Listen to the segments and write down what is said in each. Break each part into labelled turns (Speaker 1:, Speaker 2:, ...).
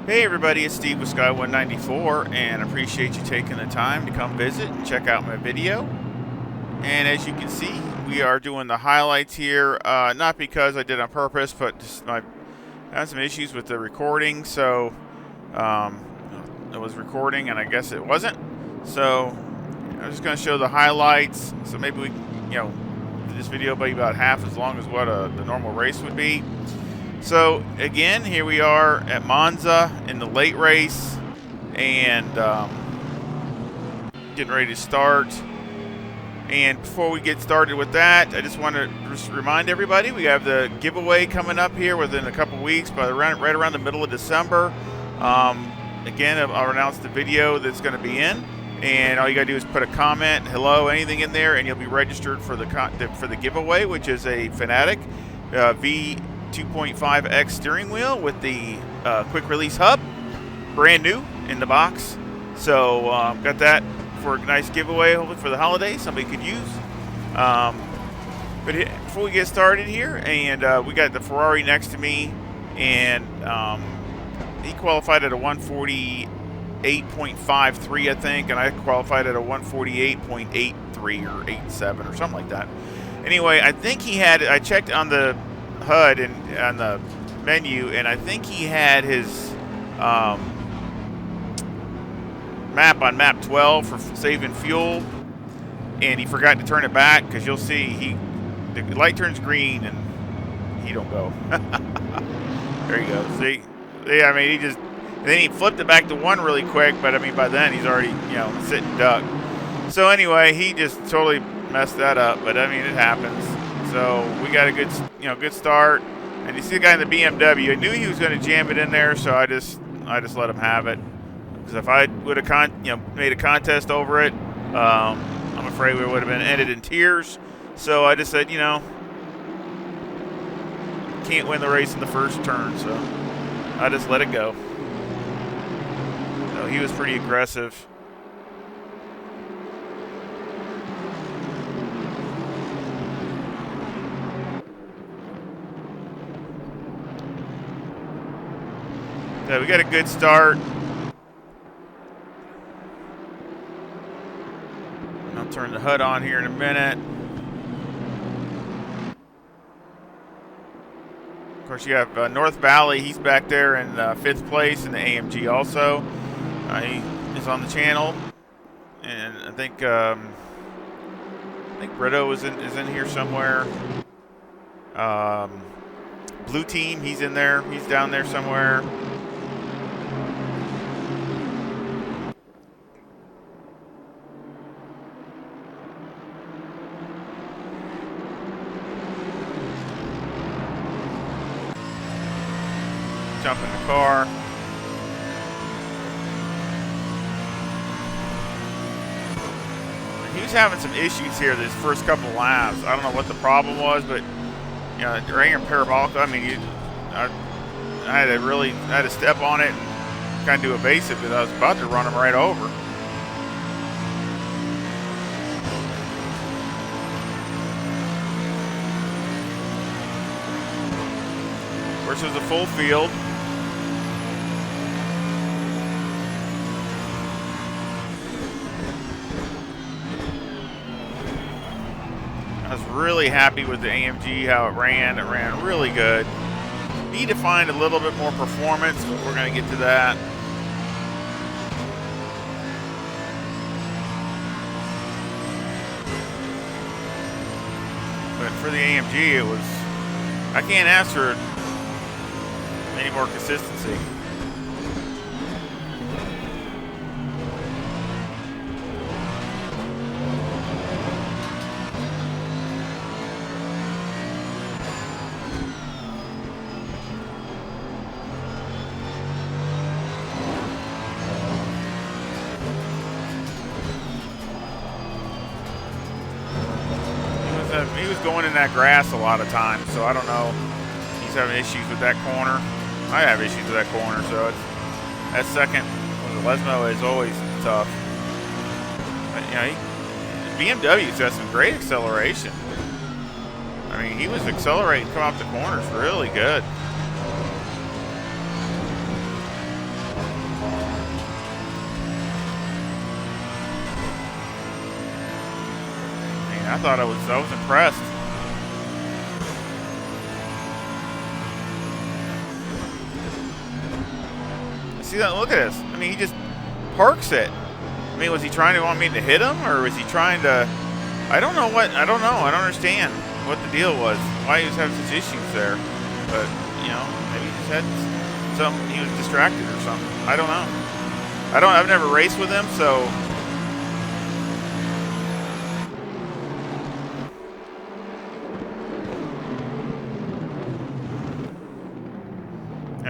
Speaker 1: Hey everybody, it's Steve with Sky194, and I appreciate you taking the time to come visit and check out my video. And as you can see, we are doing the highlights here, not because I did it on purpose, but just I had some issues with the recording, so it was recording and I guess it wasn't. So I'm just going to show the highlights, so maybe we this video will be about half as long as what the normal race would be. So again, here we are at Monza in the late race, and getting ready to start. And before we get started with that, I just want to remind everybody we have the giveaway coming up here within a couple weeks, right around the middle of December. Again, I'll announce the video that's going to be in, and all you got to do is put a comment, hello, anything in there, and you'll be registered for the giveaway, which is a Fanatic V 2.5X steering wheel with the quick release hub, brand new in the box. So got that for a nice giveaway, hopefully for the holidays somebody could use. But before we get started here, and we got the Ferrari next to me, and he qualified at a 148.53, I think, and I qualified at a 148.83 or 87 or something like that. Anyway, I think he had, I checked on the HUD and on the menu, and I think he had his map on map 12 for saving fuel, and he forgot to turn it back, because you'll see the light turns green and he don't go. There you go. See, yeah, I mean, then he flipped it back to 1 really quick, but I mean by then he's already sitting duck. So anyway, he just totally messed that up, but I mean it happens. So we got a good start, and you see the guy in the BMW. I knew he was going to jam it in there, so I just let him have it. Because if I would have made a contest over it, I'm afraid we would have been ended in tears. So I just said, can't win the race in the first turn, so I just let it go. So he was pretty aggressive. So we got a good start. I'll turn the HUD on here in a minute. Of course, you have North Valley. He's back there in 5th place in the AMG also. He is on the channel. And I think Brito is in here somewhere. Blue team, he's in there. He's down there somewhere. Jump in the car. He was having some issues here this first couple laps. I don't know what the problem was, but during parabolic, I mean, I had to step on it and kind of do evasive, because I was about to run him right over. Of course, it was a full field. I was really happy with the AMG, how it ran. It ran really good. Need to find a little bit more performance, but we're going to get to that. But for the AMG, it was, I can't ask for any more consistency. He was going in that grass a lot of times, so I don't know. He's having issues with that corner. I have issues with that corner, so that second Lesmo is always tough. But, BMW's got some great acceleration. I mean, he was accelerating, coming off the corners really good. Yeah, I was impressed. See that? Look at this. I mean, he just parks it. I mean, was he trying to want me to hit him, or was he trying to? I don't know. I don't understand what the deal was. Why he was having such issues there. But you know, maybe he just had something. He was distracted or something. I don't know. I've never raced with him, so.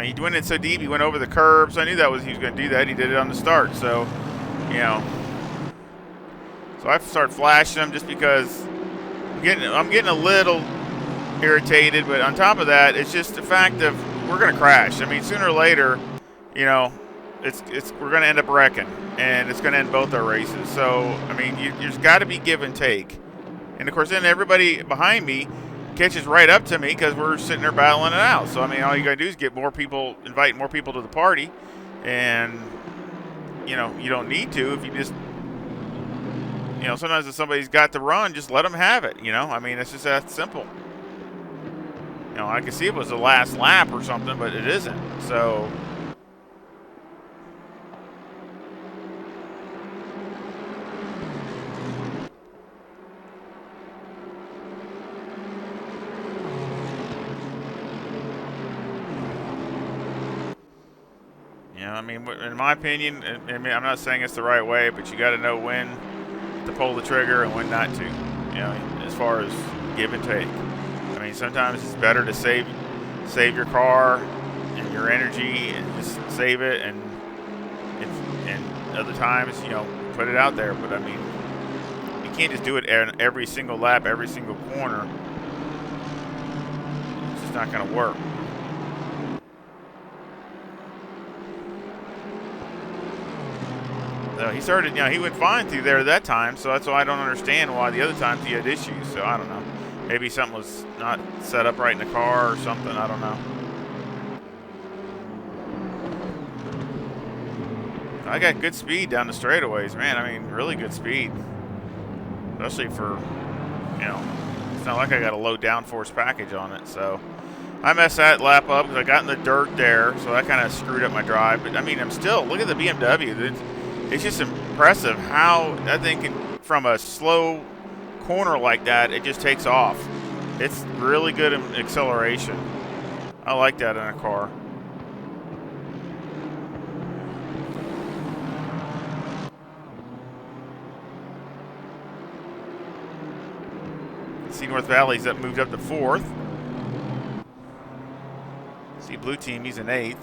Speaker 1: He went in so deep, he went over the curbs. I knew he was going to do that. He did it on the start, so, you know. So I started flashing him just because I'm getting a little irritated. But on top of that, it's just the fact of we're going to crash. I mean, sooner or later, you know, we're going to end up wrecking, and it's going to end both our races. So, I mean, there's got to be give and take. And, of course, then everybody behind me catches right up to me because we're sitting there battling it out. So, I mean, all you got to do is invite more people to the party. And, you know, you don't need to if you just, you know, sometimes if somebody's got to run, just let them have it, you know. I mean, it's just that simple. You know, I can see it was the last lap or something, but it isn't. So, I mean, in my opinion, I mean, I'm not saying it's the right way, but you got to know when to pull the trigger and when not to. You know, as far as give and take. I mean, sometimes it's better to save your car and your energy and just save it, and other times, you know, put it out there. But I mean, you can't just do it every single lap, every single corner. It's just not going to work. He started, you know, he went fine through there that time, so that's why I don't understand why the other times he had issues. So I don't know. Maybe something was not set up right in the car or something. I don't know. I got good speed down the straightaways, man. I mean, really good speed. Especially for, you know, it's not like I got a low downforce package on it. So I messed that lap up because I got in the dirt there, so that kind of screwed up my drive. But I mean, look at the BMW. It's just impressive how that thing can, from a slow corner like that, it just takes off. It's really good in acceleration. I like that in a car. See North Valley's moved up to 4th. See Blue Team, he's in 8th.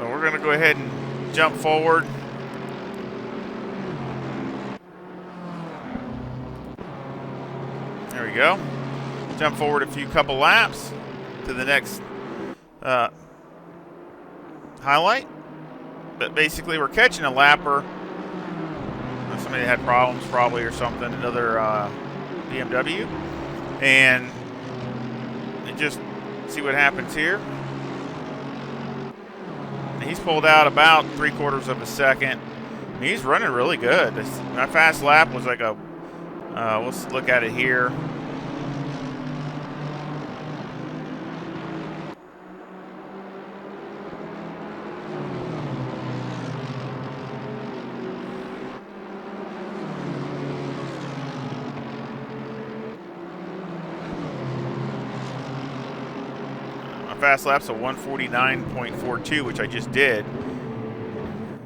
Speaker 1: We're going to go ahead and jump forward. There we go. Jump forward a couple laps to the next highlight. But basically, we're catching a lapper. Somebody had problems probably or something, another BMW. And just see what happens here. He's pulled out about 3/4 of a second. He's running really good. My fast lap was like let's look at it here. Fast lap's a 149.42, which I just did.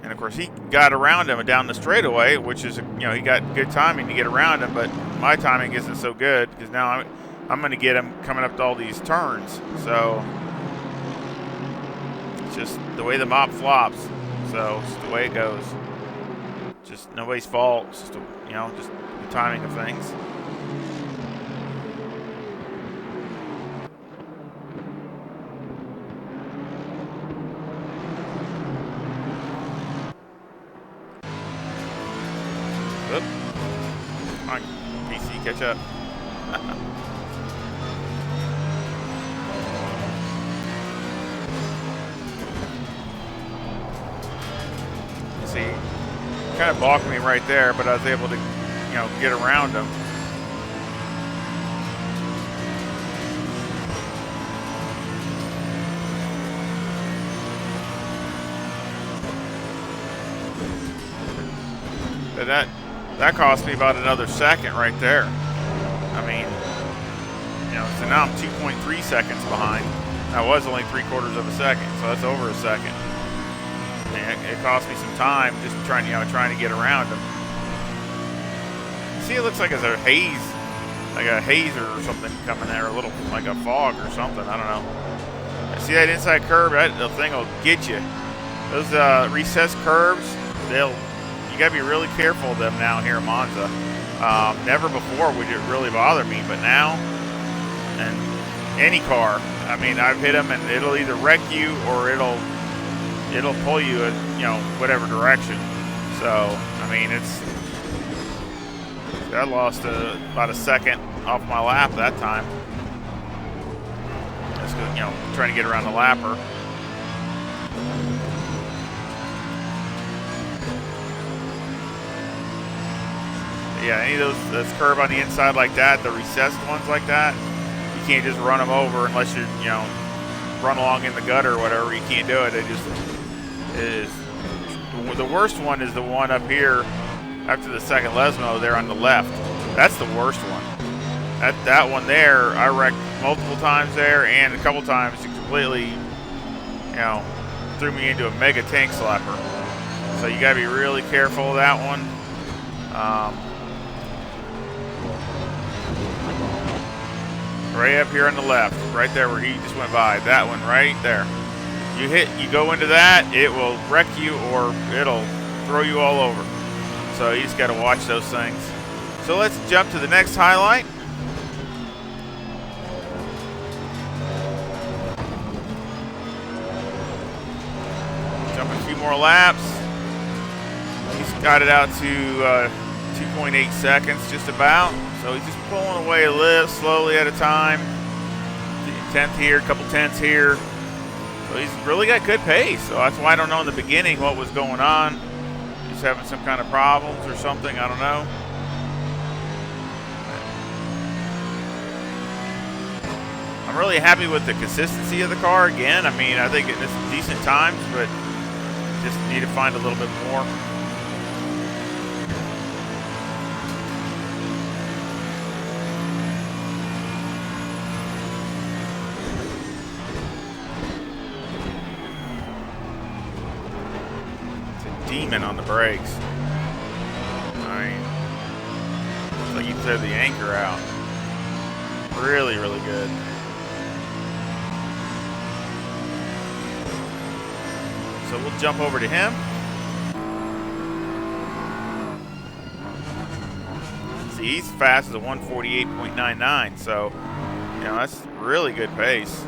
Speaker 1: And of course, he got around him down the straightaway, which is, you know, he got good timing to get around him, but my timing isn't so good because now I'm going to get him coming up to all these turns. So it's just the way the mop flops. So it's the way it goes. Just nobody's fault. It's just, you know, just the timing of things. Come on, PC, catch up. See, kind of balked me right there, but I was able to, get around him. But that cost me about another second right there. I mean, so now I'm 2.3 seconds behind. I was only 3/4 of a second, so that's over a second. And it cost me some time just trying to get around him. See, it looks like it's a haze, like a hazer or something coming there, a little like a fog or something. I don't know. See that inside curb? The thing will get you. Those recessed curbs, you gotta be really careful of them now here in Monza. Never before would it really bother me, but now, and any car, I mean, I've hit them and it'll either wreck you or it'll pull you in, whatever direction. So, I mean, I lost about a second off my lap that time. Just trying to get around the lapper. Yeah, any of those curb on the inside like that, the recessed ones like that, you can't just run them over unless you run along in the gutter or whatever. You can't do it. The worst one is the one up here after the second Lesmo there on the left. That's the worst one. That one there, I wrecked multiple times there, and a couple times it completely, threw me into a mega tank slapper. So you gotta be really careful of that one. Right up here on the left, right there where he just went by. That one right there. You go into that, it will wreck you or it'll throw you all over. So you just got to watch those things. So let's jump to the next highlight. Jump a few more laps. He's got it out to 2.8 seconds just about. So he's just pulling away a little slowly at a time. 10th here, couple tenths here. So he's really got good pace. So that's why I don't know in the beginning what was going on. He's having some kind of problems or something. I don't know. I'm really happy with the consistency of the car again. I mean, I think it's decent times, but just need to find a little bit more. Demon on the brakes. I mean, it's like you throw the anchor out. Really, really good. So we'll jump over to him. See, he's fast as a 148.99, so that's really good pace.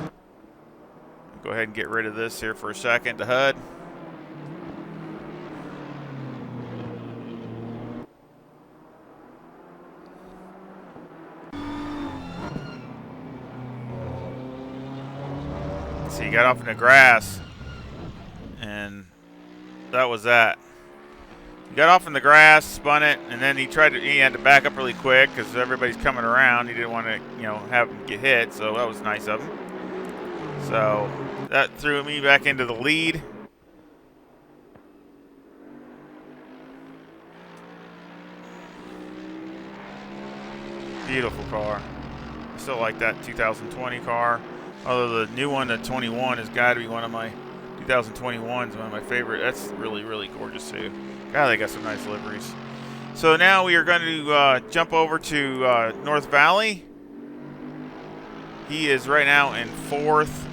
Speaker 1: Go ahead and get rid of this here for a second. The HUD. So he got off in the grass, and that was that. He got off in the grass, spun it, and then he had to back up really quick because everybody's coming around. He didn't want to, have him get hit, so that was nice of him. So that threw me back into the lead. Beautiful car. I still like that 2020 car. Although the new one, the 21, has got to be one of my 2021s, one of my favorite. That's really, really gorgeous too. God, they got some nice liveries. So now we are going to jump over to North Valley. He is right now in 4th.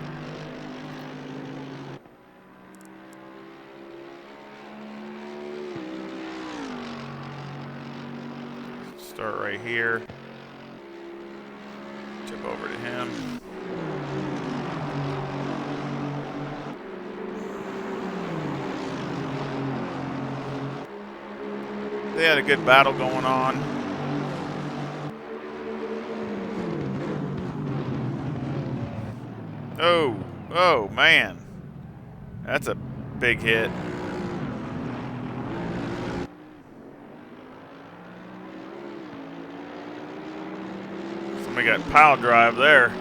Speaker 1: Start right here. Jump over to him. They had a good battle going on. Oh, oh man. That's a big hit. Somebody got pile drive there.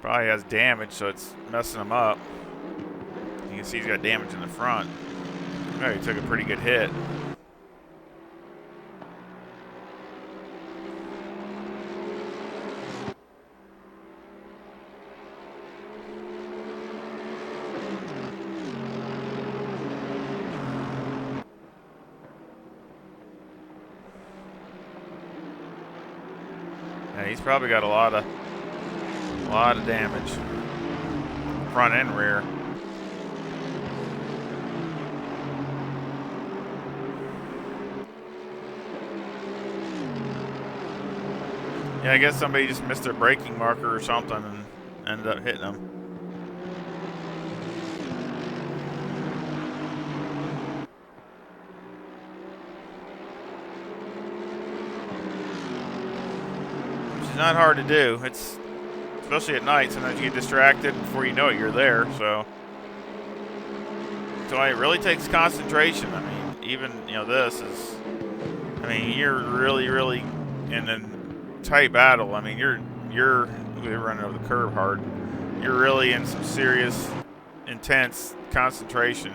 Speaker 1: Probably has damage, so it's messing him up. You can see he's got damage in the front. Oh, he took a pretty good hit. Yeah, he's probably got a lot of damage, front and rear. Yeah, I guess somebody just missed their braking marker or something and ended up hitting them. Which is not hard to do. It's especially at night. Sometimes you get distracted before you know it, you're there. So it really takes concentration. I mean, even this is. I mean, you're really in a tight battle. I mean, you're running over the curb hard. You're really in some serious, intense concentration.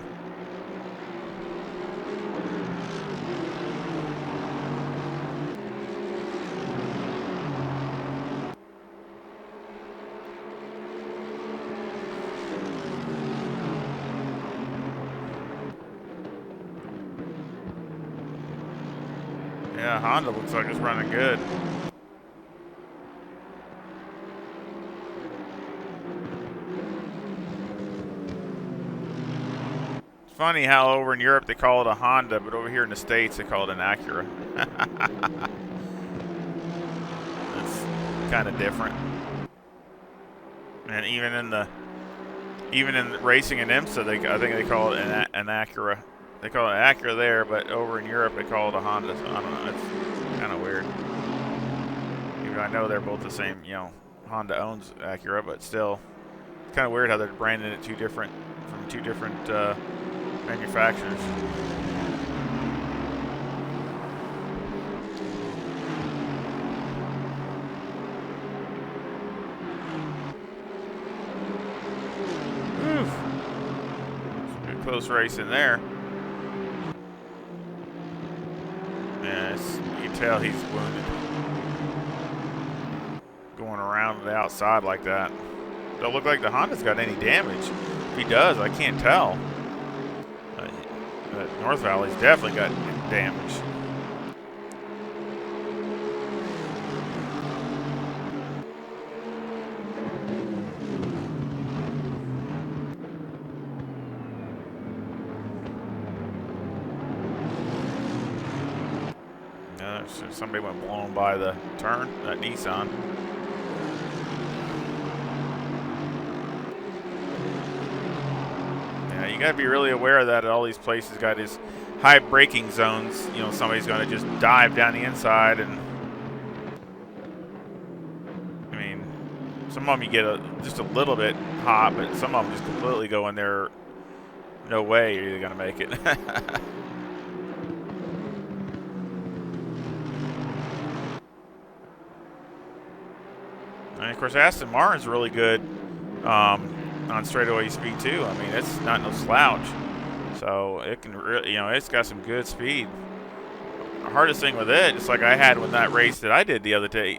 Speaker 1: Yeah, Honda looks like it's running good. It's funny how over in Europe they call it a Honda, but over here in the States they call it an Acura. It's kind of different. And even in racing in IMSA, I think they call it an Acura. They call it an Acura there, but over in Europe they call it a Honda. So I don't know. It's kind of weird. Even I know they're both the same. Honda owns Acura, but still, it's kind of weird how they're branding it from two different manufacturers. Good close race in there. Yeah, you can tell he's wounded. Going around the outside like that. Don't look like the Honda's got any damage. If he does, I can't tell. North Valley's definitely got damage. Somebody went blown by the turn, that Nissan. Yeah, you got to be really aware of that. At all these places got his high braking zones. Somebody's going to just dive down the inside, and I mean, some of them you get just a little bit hot, but some of them just completely go in there. No way you're going to make it. And of course, Aston Martin's really good on straightaway speed too. I mean, it's not no slouch, so it can really, it's got some good speed. The hardest thing with it, just like I had with that race that I did the other day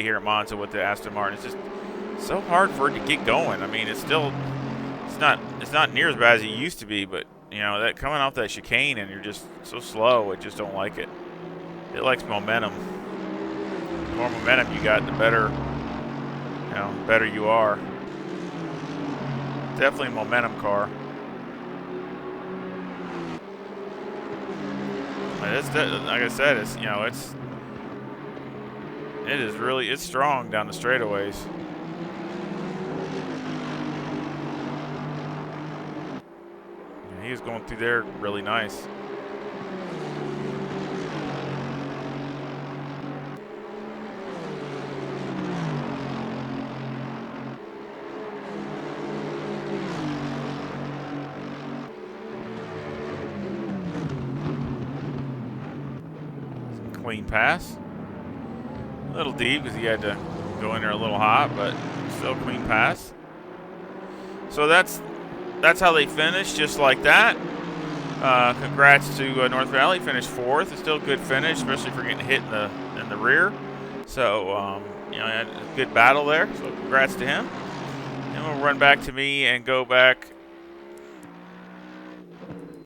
Speaker 1: here at Monza with the Aston Martin, it's just so hard for it to get going. I mean, it's not near as bad as it used to be, but that coming off that chicane and you're just so slow, I just don't like it. It likes momentum. The more momentum you got, the better. Better you are. Definitely a momentum car. like I said, it's it's strong down the straightaways. Yeah, he was going through there really nice. Clean pass. A little deep because he had to go in there a little hot, but still clean pass. So that's how they finished, just like that. Congrats to North Valley, finished 4th. It's still a good finish, especially for getting hit in the rear. So had a good battle there. So congrats to him. And we'll run back to me and go back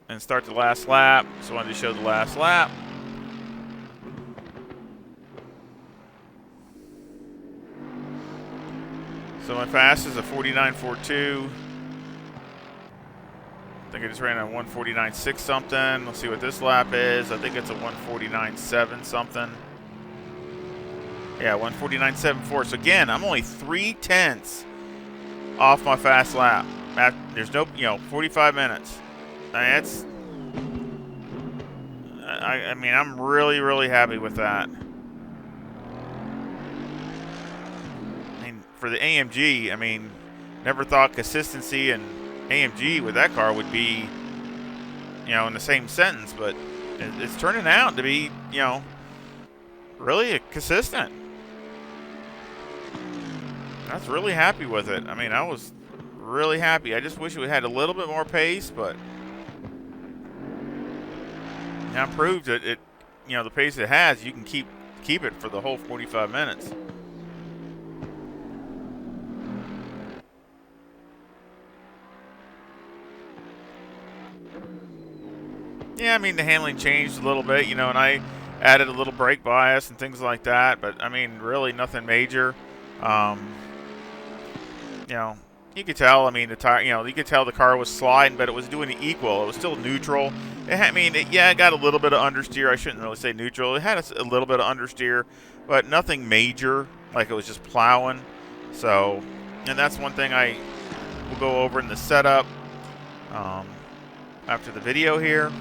Speaker 1: and start the last lap. So I wanted to show the last lap. So my fast is a 49.42. I think I just ran a 149.6 something. Let's see what this lap is. I think it's a 149.7 something. Yeah, 149.74. So again, I'm only 3/10 off my fast lap. There's no, 45 minutes. I mean, I'm really, really happy with that. For the AMG, I mean, never thought consistency and AMG with that car would be, in the same sentence, but it's turning out to be, really consistent. I was really happy with it. I mean, I was really happy. I just wish it had a little bit more pace, but now proved that the pace it has, you can keep it for the whole 45 minutes. Yeah, I mean, the handling changed a little bit, and I added a little brake bias and things like that, but, I mean, really nothing major. You could tell, I mean, the tire, you could tell the car was sliding, but it was doing the equal. It was still neutral. It got a little bit of understeer. I shouldn't really say neutral. It had a little bit of understeer, but nothing major, like it was just plowing. So, and that's one thing I will go over in the setup after the video here.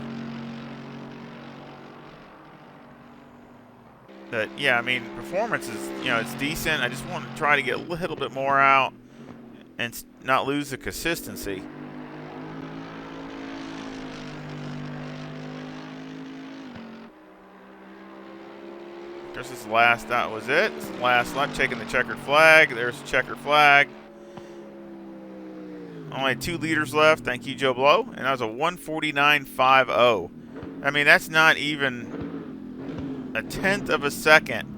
Speaker 1: That, yeah, I mean, performance is, it's decent. I just want to try to get a little bit more out and not lose the consistency. This is the last, that was it. It's the last lap, taking the checkered flag. There's the checkered flag. Only 2 liters left. Thank you, Joe Blow. And that was a 149.50. I mean, that's not even a 1/10 of a second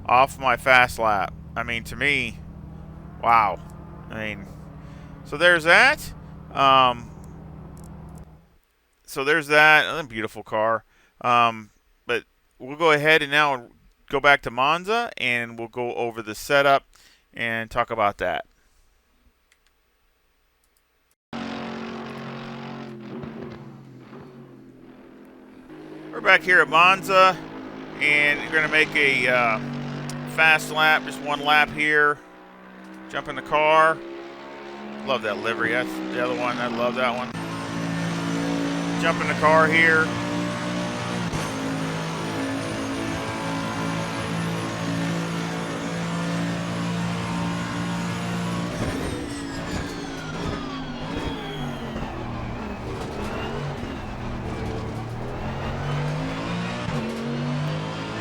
Speaker 1: off my fast lap. I mean, to me, wow. I mean, so there's that. So there's that. A beautiful car. But we'll go ahead and now go back to Monza, and we'll go over the setup and talk about that. We're back here at Monza, and you're going to make a fast lap, just 1 lap here. Jump in the car. Love that livery. That's the other one. I love that one. Jump in the car here.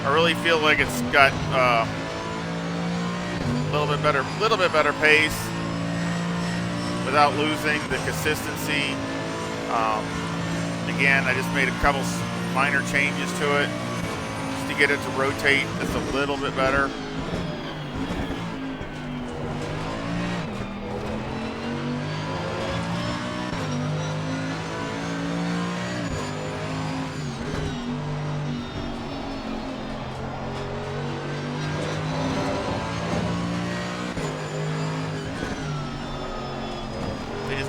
Speaker 1: I really feel like it's got a little bit better pace without losing the consistency. Again, I just made a couple minor changes to it just to get it to rotate just a little bit better.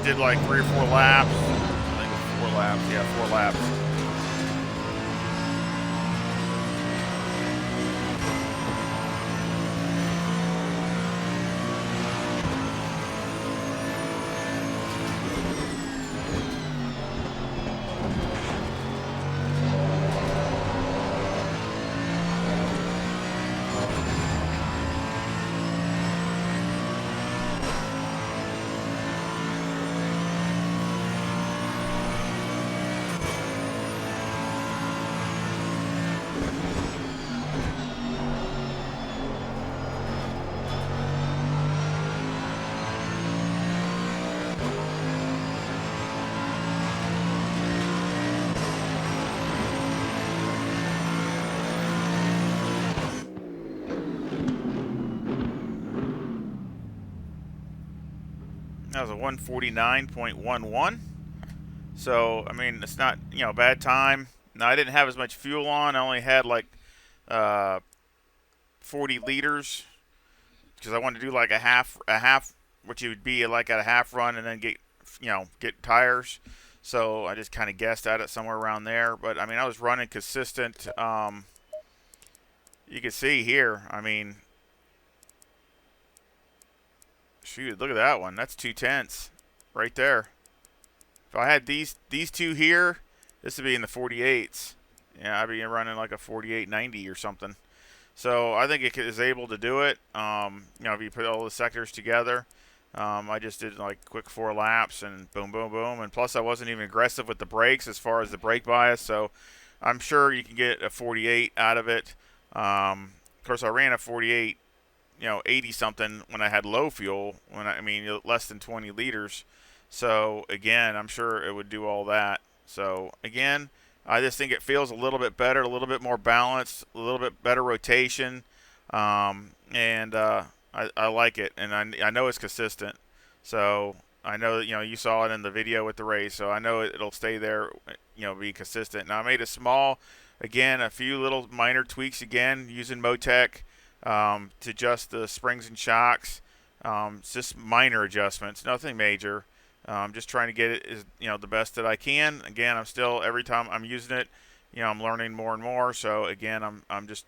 Speaker 1: Did like 3 or 4 laps. I think it was 4 laps. Yeah, 4 laps. That was a 149.11. So, I mean, it's not, a bad time. Now, I didn't have as much fuel on. I only had like uh, 40 liters because I wanted to do like a half, which would be like at a half run and then get tires. So I just kind of guessed at it somewhere around there. But, I mean, I was running consistent. You can see here, I mean, shoot, look at that one. That's 2/10 right there. If I had these two here, this would be in the 48s. Yeah, I'd be running like a 48.90 or something. So I think it is able to do it. If you put all the sectors together, I just did like quick 4 laps and boom, boom, boom. And plus, I wasn't even aggressive with the brakes as far as the brake bias. So I'm sure you can get a 48 out of it. Of course, I ran a 48, 80 something when I had low fuel. Less than 20 liters. So again, I'm sure it would do all that. So again, I just think it feels a little bit better, a little bit more balanced, a little bit better rotation, and I like it, and I know it's consistent. So I know that you saw it in the video with the race, so I know it'll stay there, be consistent. Now I made a few little minor tweaks again using Motec to adjust the springs and shocks. It's just minor adjustments, nothing major. Just trying to get it as the best that I can. Again, I'm still every time I'm using it, I'm learning more and more. So again, I'm just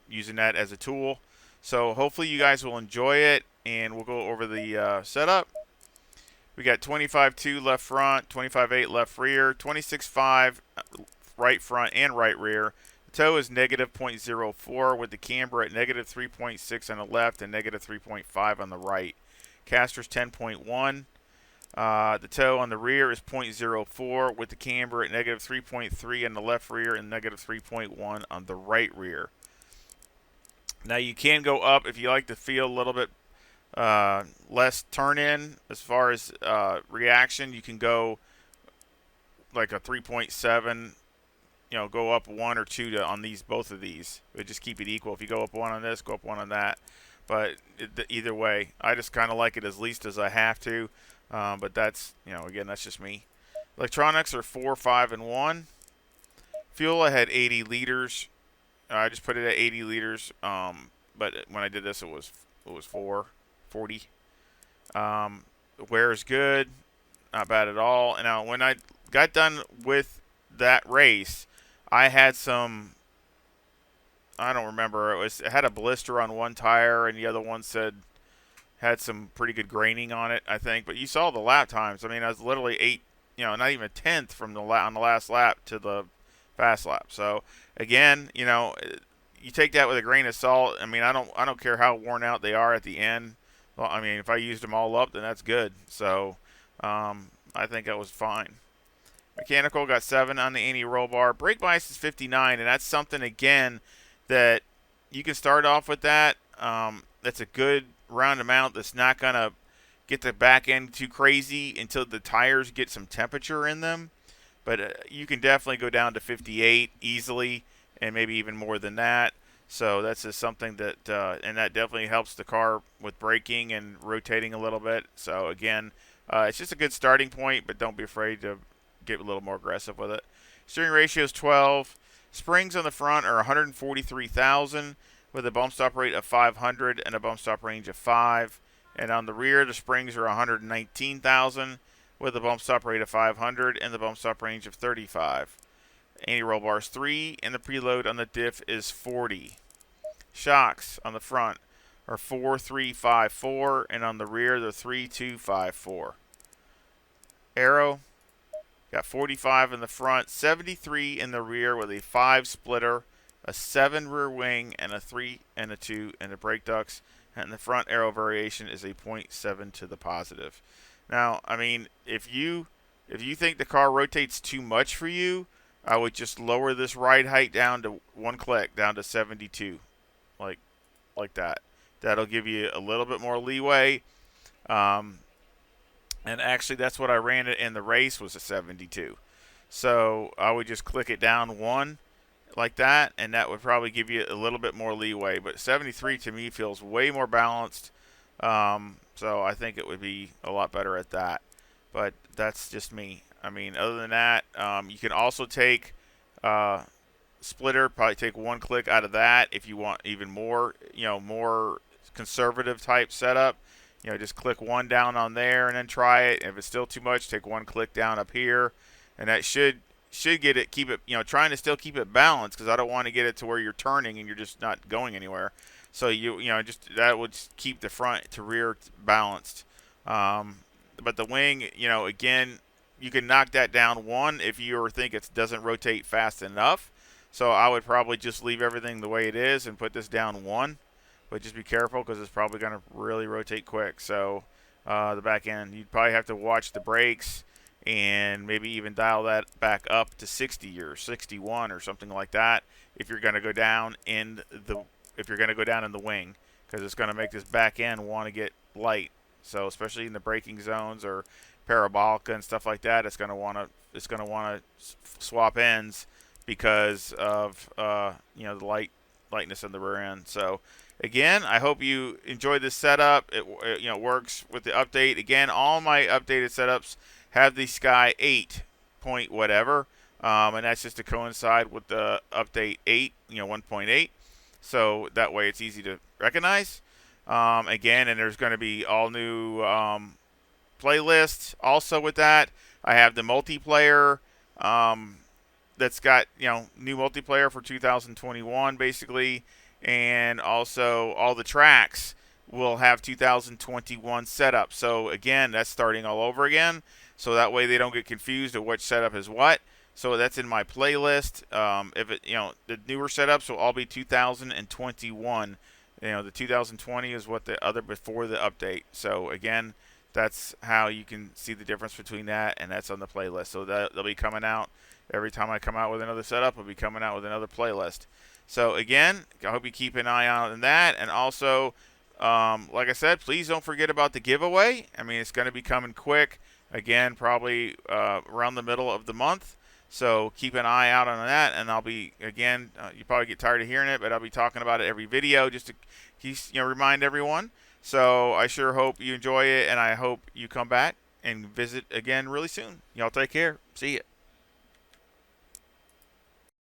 Speaker 1: using that as a tool. So hopefully you guys will enjoy it, and we'll go over the setup. We got 25.2 left front, 25.8 left rear, 26.5 right front and right rear. The toe is negative 0.04 with the camber at negative 3.6 on the left and negative 3.5 on the right. Caster's 10.1. The toe on the rear is 0.04 with the camber at negative 3.3 on the left rear and negative 3.1 on the right rear. Now you can go up if you like to feel a little bit less turn-in as far as reaction. You can go like a 3.7, go up 1 or 2 on both of these. But just keep it equal. If you go up 1 on this, go up 1 on that. But either way, I just kind of like it as least as I have to. But that's, again, that's just me. Electronics are 4, 5, and 1. Fuel, I had 80 liters. I just put it at 80 liters. But when I did this, it was 40. Wear is good. Not bad at all. And now when I got done with that race, I had some, I don't remember. It had a blister on one tire, and the other one had some pretty good graining on it, I think. But you saw the lap times. I mean, I was literally 8, not even a tenth from on the last lap to the fast lap. So again, you take that with a grain of salt. I mean, I don't care how worn out they are at the end. Well, I mean, if I used them all up, then that's good. So I think that was fine. Mechanical got 7 on the anti-roll bar. Brake bias is 59, and that's something again that you can start off with that. That's a good round amount that's not going to get the back end too crazy until the tires get some temperature in them. But you can definitely go down to 58 easily, and maybe even more than that. So that's just something that, and that definitely helps the car with braking and rotating a little bit. So again, it's just a good starting point, but don't be afraid to get a little more aggressive with it. Steering ratio is 12. Springs on the front are 143,000 with a bump stop rate of 500 and a bump stop range of 5. And on the rear, the springs are 119,000 with a bump stop rate of 500 and the bump stop range of 35. Anti-roll bar is 3, and the preload on the diff is 40. Shocks on the front are 4.354, and on the rear they're 3.254. Aero got 45 in the front, 73 in the rear with a 5 splitter, a 7 rear wing, and a 3 and a 2 in the brake ducts. And the front aero variation is a 0.7 to the positive. Now, I mean, if you think the car rotates too much for you, I would just lower this ride height down to 1 click, down to 72, like that. That'll give you a little bit more leeway. And actually, that's what I ran it in the race, was a 72. So I would just click it down 1 like that, and that would probably give you a little bit more leeway. But 73 to me feels way more balanced. So I think it would be a lot better at that. But that's just me. I mean, other than that, you can also take splitter. Probably take one click out of that if you want even more, more conservative type setup. Just click one down on there and then try it. If it's still too much, take one click down up here, and that should get it. Keep it, trying to still keep it balanced because I don't want to get it to where you're turning and you're just not going anywhere. So just that would keep the front to rear balanced. But the wing, again, you can knock that down one if you think it doesn't rotate fast enough. So I would probably just leave everything the way it is and put this down one. But just be careful because it's probably going to really rotate quick. So the back end, you'd probably have to watch the brakes and maybe even dial that back up to 60 or 61 or something like that if you're going to go down in the wing, because it's going to make this back end want to get light. So especially in the braking zones or parabolica and stuff like that, it's going to want to swap ends because of the lightness in the rear end. So again, I hope you enjoyed this setup. It works with the update. Again, all my updated setups have the Sky 8 point whatever, and that's just to coincide with the update 8, 1.8. So that way it's easy to recognize. Again, and there's going to be all new playlists also with that. I have the multiplayer that's got new multiplayer for 2021 basically, and also all the tracks will have 2021 setup. So again, that's starting all over again. So that way they don't get confused of which setup is what. So that's in my playlist. If it, the newer setups will all be 2021. The 2020 is what the other before the update. So again, that's how you can see the difference between that, and that's on the playlist. So they'll be coming out every time I come out with another setup. I'll be coming out with another playlist. So again, I hope you keep an eye out on that, and also, like I said, please don't forget about the giveaway. I mean, it's going to be coming quick. Again, probably around the middle of the month. So keep an eye out on that, and I'll be, again, you probably get tired of hearing it, but I'll be talking about it every video just to remind everyone. So I sure hope you enjoy it, and I hope you come back and visit again really soon. Y'all take care. See ya.